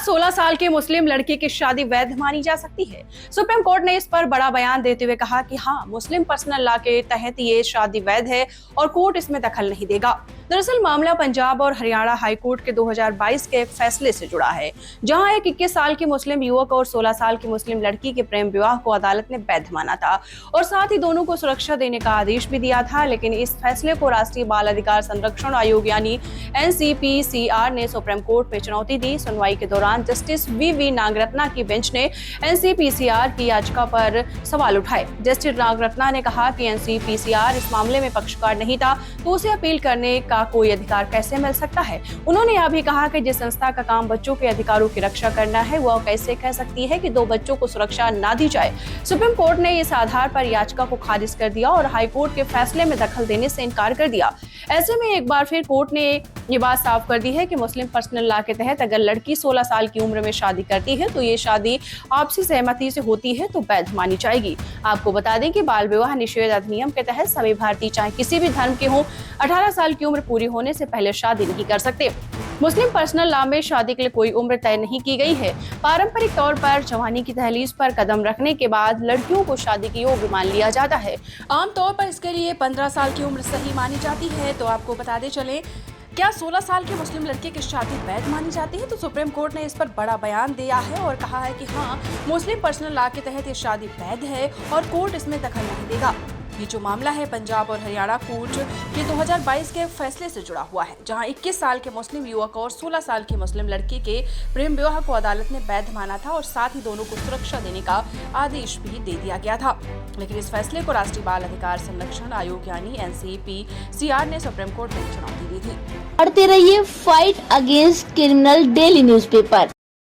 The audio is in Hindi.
16 साल की मुस्लिम लड़की की शादी वैध मानी जा सकती है? सुप्रीम कोर्ट ने इस पर बड़ा बयान देते हुए कहा कि हाँ, मुस्लिम पर्सनल लॉ के तहत ये शादी वैध है और कोर्ट इसमें दखल नहीं देगा। दरअसल मामला पंजाब और हरियाणा हाई कोर्ट के 2022 के एक फैसले से जुड़ा है, जहां एक 21 साल की मुस्लिम युवक और 16 साल की मुस्लिम लड़की के प्रेम विवाह को अदालत ने वैध माना था और साथ ही दोनों को सुरक्षा देने का आदेश भी दिया था। लेकिन इस फैसले को राष्ट्रीय बाल अधिकार संरक्षण आयोग यानी NCPCR ने सुप्रीम कोर्ट में चुनौती दी। सुनवाई के दौरान जस्टिस वी नागरत्ना की बेंच ने NCPCR की याचिका पर सवाल उठाए। जस्टिस नागरत्ना ने कहा कि NCPCR इस मामले में पक्षकार नहीं था, तो उसे अपील करने का कोई अधिकार कैसे मिल सकता है। उन्होंने यह भी कहा कि जिस संस्था का काम बच्चों के अधिकारों की रक्षा करना है, वह कैसे कह सकती है कि 2 बच्चों को सुरक्षा ना दी जाए। सुप्रीम कोर्ट ने इस आधार पर याचिका को खारिज कर दिया और हाई कोर्ट के फैसले में दखल देने से इनकार कर दिया। ऐसे में एक बार फिर कोर्ट ने ये बात साफ कर दी है कि मुस्लिम पर्सनल लॉ के तहत अगर लड़की 16 साल की उम्र में शादी करती है तो ये शादी आपसी सहमति से होती है तो वैध मानी जाएगी। आपको बता दें कि बाल विवाह निषेध अधिनियम के तहत सभी भारतीय चाहे किसी भी धर्म के हों 18 साल की उम्र पूरी होने से पहले शादी नहीं कर सकते। मुस्लिम पर्सनल लॉ में शादी के लिए कोई उम्र तय नहीं की गई है। पारंपरिक तौर पर जवानी की दहलीज पर कदम रखने के बाद लड़कियों को शादी के योग्य मान लिया जाता है। आमतौर पर इसके लिए 15 साल की उम्र सही मानी जाती है। तो आपको बताते चलें, क्या 16 साल की मुस्लिम लड़की की शादी वैध मानी जाती है? तो सुप्रीम कोर्ट ने इस पर बड़ा बयान दिया है और कहा है कि हाँ, मुस्लिम पर्सनल लॉ के तहत ये शादी वैध है और कोर्ट इसमें दखल नहीं देगा। ये जो मामला है पंजाब और हरियाणा कोर्ट के 2022 के फैसले से जुड़ा हुआ है, जहां 21 साल के मुस्लिम युवक और 16 साल की मुस्लिम लड़की के प्रेम विवाह को अदालत ने वैध माना था और साथ ही दोनों को सुरक्षा देने का आदेश भी दे दिया गया था। लेकिन इस फैसले को राष्ट्रीय बाल अधिकार संरक्षण आयोग यानी NCPCR ने सुप्रीम कोर्ट में चुनौती दी थी। पढ़ते रहिए fight against criminal daily newspaper.